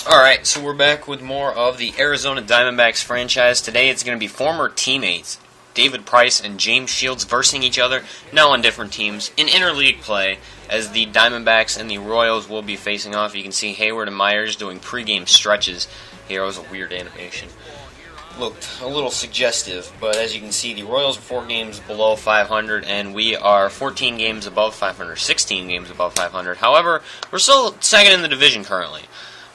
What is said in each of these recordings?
Alright, so we're back with more of the Arizona Diamondbacks franchise. Today it's going to be former teammates David Price and James Shields versing each other, now on different teams, in interleague play, as the Diamondbacks and the Royals will be facing off. You can see Hayward and Myers doing pregame stretches. Here was a weird animation. Looked a little suggestive, but as you can see, the Royals are 4 games below 500, and we are 14 games above 500, 16 games above 500. However, we're still second in the division currently.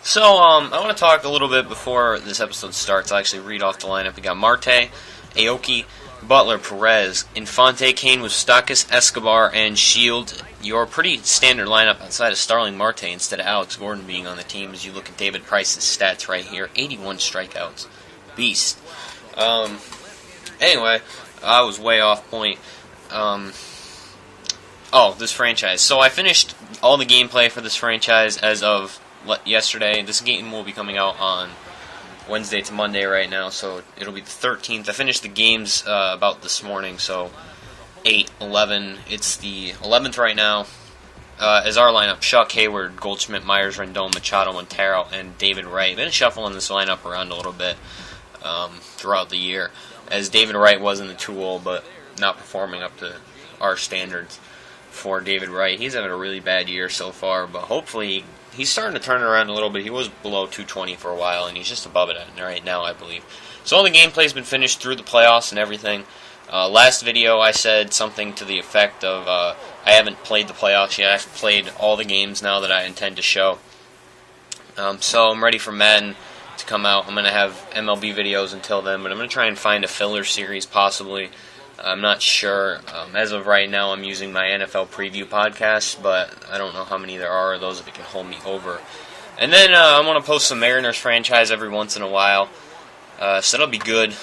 So, I want to talk a little bit before this episode starts. I'll actually read off the lineup. We got Marte, Aoki, Butler, Perez, Infante, Kane, Moustakas, Escobar, and Shield. Your pretty standard lineup outside of Starling Marte instead of Alex Gordon being on the team. As you look at David Price's stats right here, 81 strikeouts. Beast. Anyway, I was way off point. This franchise. So I finished all the gameplay for this franchise as of yesterday. This game will be coming out on Wednesday to Monday right now, so it'll be the 13th. I finished the games about this morning, so 8, 11. It's the 11th right now. As our lineup, Shuck, Hayward, Goldschmidt, Myers, Rendon, Machado, Montero, and David Wright. Been shuffling this lineup around a little bit throughout the year, as David Wright was in the 2-hole, but not performing up to our standards for David Wright. He's having a really bad year so far, but hopefully he's starting to turn it around a little bit. He was below 220 for a while, and he's just above it right now, I believe. So all the gameplay's been finished through the playoffs and everything. Last video I said something to the effect of I haven't played the playoffs yet. I've played all the games now that I intend to show. So I'm ready for Madden to come out. I'm going to have MLB videos until then, but I'm going to try and find a filler series possibly. I'm not sure. As of right now, I'm using my NFL preview podcast, but I don't know how many there are of those that can hold me over. And then I want to post some Mariners franchise every once in a while, so that'll be good,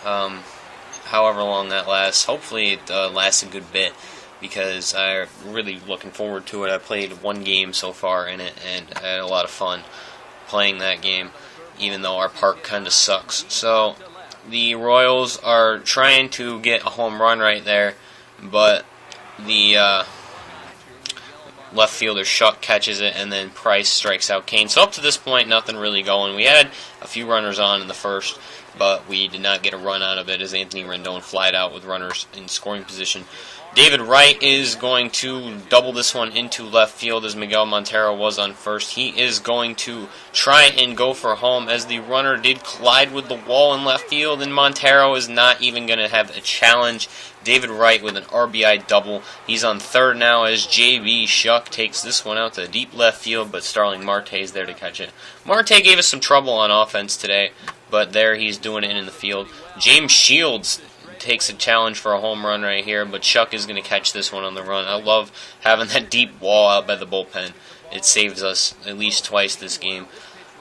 however long that lasts. Hopefully it lasts a good bit, because I'm really looking forward to it. I played one game so far in it, and I had a lot of fun playing that game, even though our park kind of sucks. So the Royals are trying to get a home run right there, but the left fielder Shuck catches it, and then Price strikes out Kane. So up to this point, nothing really going. We had a few runners on in the first, but we did not get a run out of it as Anthony Rendon flied out with runners in scoring position. David Wright is going to double this one into left field as Miguel Montero was on first. He is going to try and go for home as the runner did collide with the wall in left field, and Montero is not even going to have a challenge. David Wright with an RBI double. He's on third now as J.B. Shuck takes this one out to deep left field, but Starling Marte is there to catch it. Marte gave us some trouble on offense today, but there he's doing it in the field. James Shields takes a challenge for a home run right here, but Shuck is going to catch this one on the run. I love having that deep wall out by the bullpen. It saves us at least twice this game.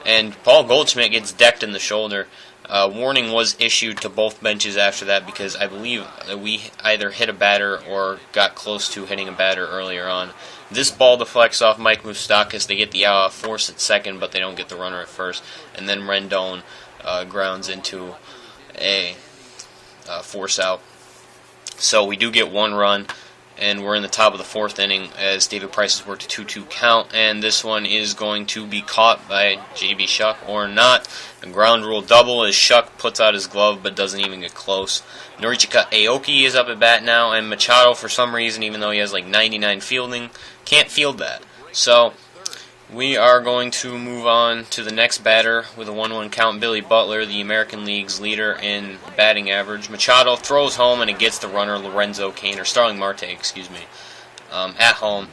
And Paul Goldschmidt gets decked in the shoulder. Warning was issued to both benches after that, because I believe we either hit a batter or got close to hitting a batter earlier on. This ball deflects off Mike Moustakas. They get the force at second, but they don't get the runner at first. And then Rendon grounds into a force out. So we do get one run, and we're in the top of the fourth inning as David Price has worked a 2-2 count, and this one is going to be caught by J.B. Shuck or not. A ground rule double as Shuck puts out his glove but doesn't even get close. Norichika Aoki is up at bat now, and Machado, for some reason, even though he has like 99 fielding, can't field that. So we are going to move on to the next batter with a 1-1 count. Billy Butler, the American League's leader in batting average. Machado throws home, and it gets the runner Lorenzo Cain, or Starling Marte, at home.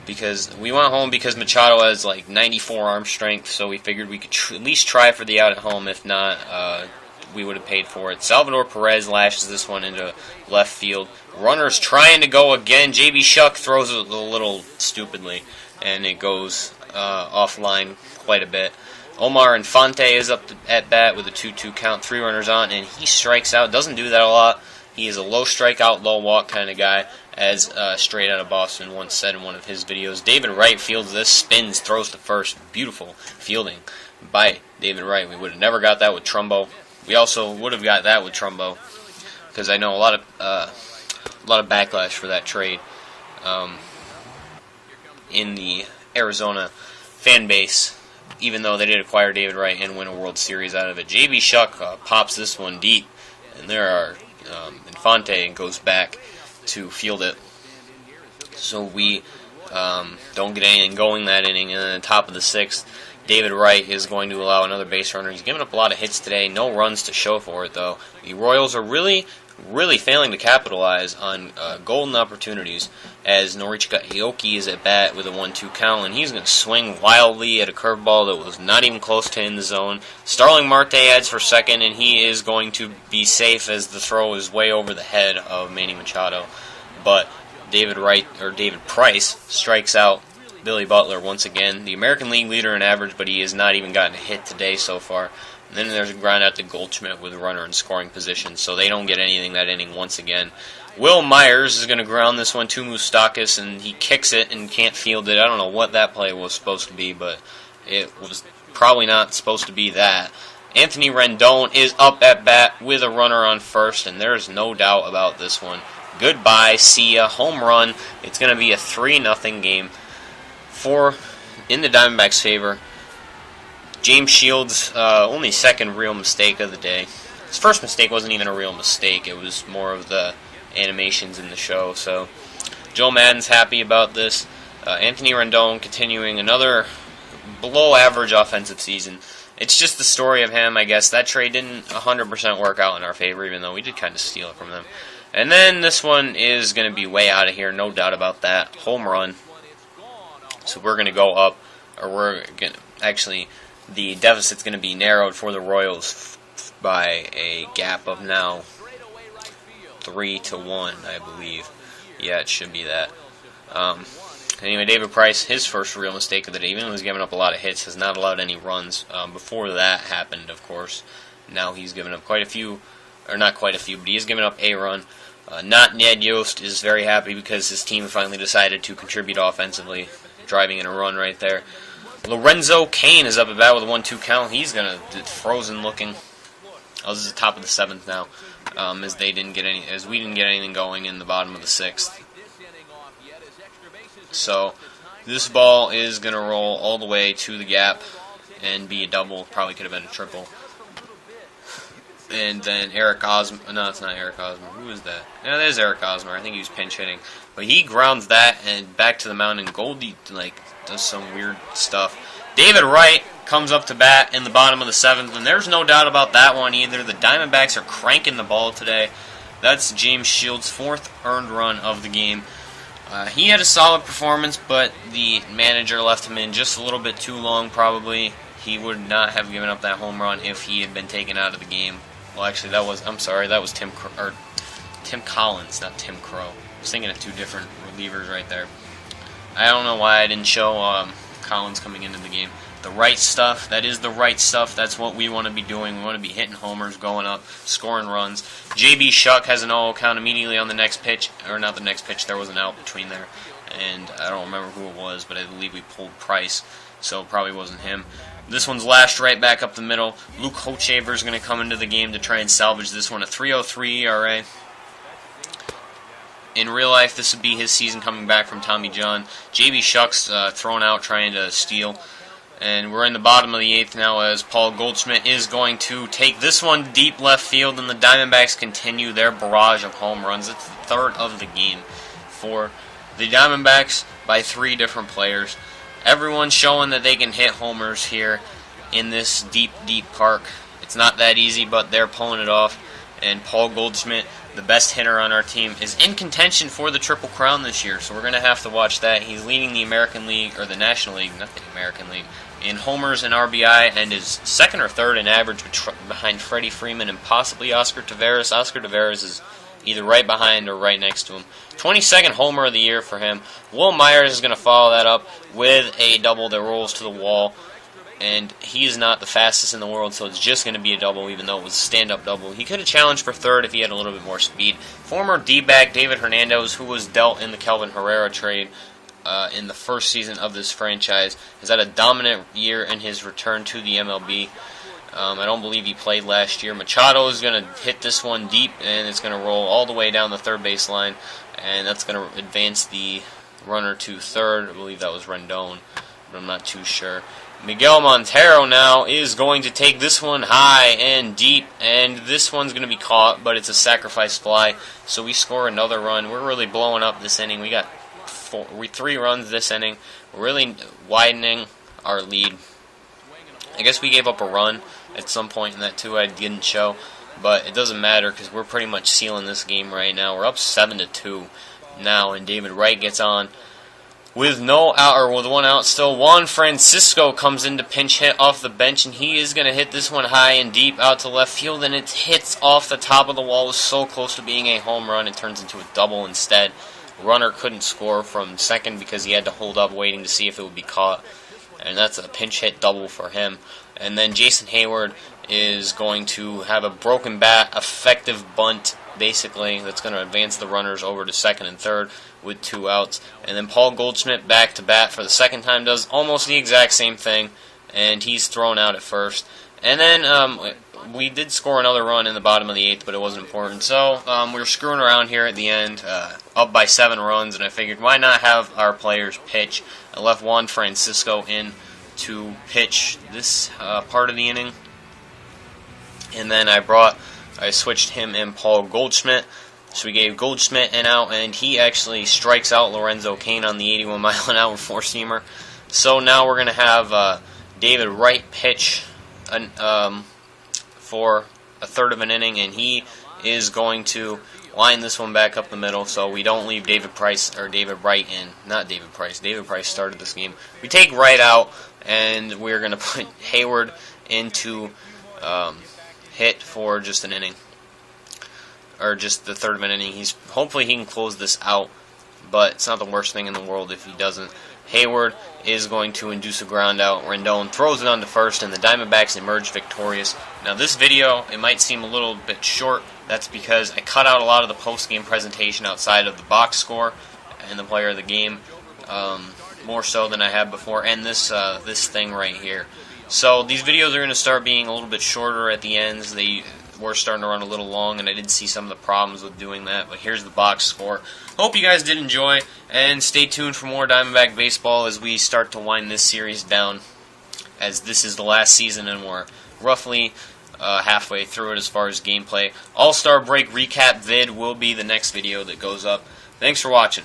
Because we went home because Machado has like 94 arm strength, so we figured we could at least try for the out at home. If not, we would have paid for it. Salvador Perez lashes this one into left field. Runner's trying to go again. J.B. Shuck throws it a little stupidly, and it goes offline quite a bit. Omar Infante is up at bat with a 2-2 count, 3 runners on, and he strikes out. Doesn't do that a lot. He is a low strikeout, low walk kind of guy, as Straight Outta Boston once said in one of his videos. David Wright fields this, spins, throws to first. Beautiful fielding by David Wright. We would have never got that with Trumbo. We also would have got that with Trumbo, because I know a lot of backlash for that trade in the Arizona fan base even though they did acquire David Wright and win a World Series out of it. J.B. Shuck pops this one deep, and there are Infante goes back to field it. So we don't get anything going that inning, and then at the top of the sixth, David Wright is going to allow another base runner. He's given up a lot of hits today, no runs to show for it, though. The Royals are really failing to capitalize on golden opportunities, as Norichika Aoki is at bat with a 1-2 count, and he's going to swing wildly at a curveball that was not even close to in the zone. Starling Marte adds for second, and he is going to be safe as the throw is way over the head of Manny Machado. But David Price strikes out Billy Butler once again, the American League leader in average, but he has not even gotten a hit today so far. And then there's a ground out to Goldschmidt with a runner in scoring position, so they don't get anything that inning once again. Will Myers is going to ground this one to Moustakas, and he kicks it and can't field it. I don't know what that play was supposed to be, but it was probably not supposed to be that. Anthony Rendon is up at bat with a runner on first, and there's no doubt about this one. Goodbye, see ya, home run. It's going to be a 3-0 game in the Diamondbacks' favor. James Shields' only second real mistake of the day. His first mistake wasn't even a real mistake. It was more of the animations in the show. So Joe Madden's happy about this. Anthony Rendon continuing another below-average offensive season. It's just the story of him, I guess. That trade didn't 100% work out in our favor, even though we did kind of steal it from them. And then this one is going to be way out of here, no doubt about that. Home run. So we're going to go up, or we're going to, actually, the deficit's going to be narrowed for the Royals by a gap of now 3-1, I believe. Yeah, it should be that. Anyway, David Price, his first real mistake of the day, even though he's given up a lot of hits, has not allowed any runs. Before that happened, of course, now he's given up quite a few, or not quite a few, but he has given up a run. Not Ned Yost is very happy because his team finally decided to contribute offensively, driving in a run right there. Lorenzo Cain is up at bat with a 1-2 count. He's gonna frozen looking. Oh, this is the top of the seventh now, as we didn't get anything going in the bottom of the sixth. So this ball is gonna roll all the way to the gap and be a double. Probably could have been a triple. And then Eric Osmer. No, it's not Eric Osmer. Who is that? Yeah, there's Eric Osmer. I think he was pinch hitting. But he grounds that and back to the mound, and Goldie does some weird stuff. David Wright comes up to bat in the bottom of the seventh, and there's no doubt about that one either. The Diamondbacks are cranking the ball today. That's James Shields' fourth earned run of the game. He had a solid performance, but the manager left him in just a little bit too long, probably. He would not have given up that home run if he had been taken out of the game. Well, actually, that was Tim Collins, not Tim Crow. I was thinking of two different relievers right there. I don't know why I didn't show Collins coming into the game. The right stuff, that is the right stuff. That's what we want to be doing. We want to be hitting homers, going up, scoring runs. J.B. Shuck has an 0 count immediately on the next pitch. Or not the next pitch, there was an out between there. And I don't remember who it was, but I believe we pulled Price, so it probably wasn't him. This one's lashed right back up the middle. Luke Hochaver is going to come into the game to try and salvage this one. A 3.03 ERA. In real life, this would be his season coming back from Tommy John. J.B. Shuck's thrown out trying to steal. And we're in the bottom of the eighth now as Paul Goldschmidt is going to take this one deep left field, and the Diamondbacks continue their barrage of home runs. It's the third of the game for the Diamondbacks by 3 different players. Everyone's showing that they can hit homers here in this deep, deep park. It's not that easy, but they're pulling it off. And Paul Goldschmidt, the best hitter on our team, is in contention for the Triple Crown this year, so we're going to have to watch that. He's leading the American League, or the National League, not the American League, in homers and RBI, and is second or third in average behind Freddie Freeman and possibly Oscar Taveras. Oscar Taveras is either right behind or right next to him. 22nd homer of the year for him. Will Myers is going to follow that up with a double that rolls to the wall. And he is not the fastest in the world, so it's just going to be a double, even though it was a stand-up double. He could have challenged for third if he had a little bit more speed. Former D-back David Hernandez, who was dealt in the Kelvin Herrera trade in the first season of this franchise, has had a dominant year in his return to the MLB. I don't believe he played last year. Machado is going to hit this one deep, and it's going to roll all the way down the third base line, and that's going to advance the runner to third. I believe that was Rendon. but I'm not too sure. Miguel Montero now is going to take this one high and deep, and this one's going to be caught, but it's a sacrifice fly, so we score another run. We're really blowing up this inning. We got 3 runs this inning. We're really widening our lead. I guess we gave up a run at some point in that too. I didn't show, but it doesn't matter because we're pretty much sealing this game right now. We're up 7-2 now, and David Wright gets on with no out, or with 1 out still. Juan Francisco comes in to pinch hit off the bench, and he is going to hit this one high and deep out to left field, and it hits off the top of the wall. It was so close to being a home run. It turns into a double instead. Runner couldn't score from second because he had to hold up waiting to see if it would be caught, and that's a pinch hit double for him. And then Jason Hayward is going to have a broken bat, effective bunt, basically, that's going to advance the runners over to second and third with 2 outs. And then Paul Goldschmidt back to bat for the second time, does almost the exact same thing, and he's thrown out at first. And then we did score another run in the bottom of the 8th, but it wasn't important. So we were screwing around here at the end, up by 7 runs, and I figured why not have our players pitch. I left Juan Francisco in to pitch this part of the inning, and then I switched him and Paul Goldschmidt. So we gave Goldschmidt an out, and he actually strikes out Lorenzo Cain on the 81-mile-an-hour four-seamer. So now we're going to have David Wright pitch for a third of an inning, and he is going to line this one back up the middle so we don't leave David Wright in. Not David Price. David Price started this game. We take Wright out, and we're going to put Hayward into hit for just an inning, or just the third of an inning. Hopefully he can close this out, but it's not the worst thing in the world if he doesn't. Hayward is going to induce a ground out. Rendon throws it on to first, and the Diamondbacks emerge victorious. Now this video, it might seem a little bit short. That's because I cut out a lot of the post-game presentation outside of the box score and the player of the game, more so than I had before, and this thing right here. So these videos are going to start being a little bit shorter at the ends. They were starting to run a little long, and I did see some of the problems with doing that, but here's the box score. Hope you guys did enjoy, and stay tuned for more Diamondback baseball as we start to wind this series down, as this is the last season and we're roughly halfway through it as far as gameplay. All-Star Break recap vid will be the next video that goes up. Thanks for watching.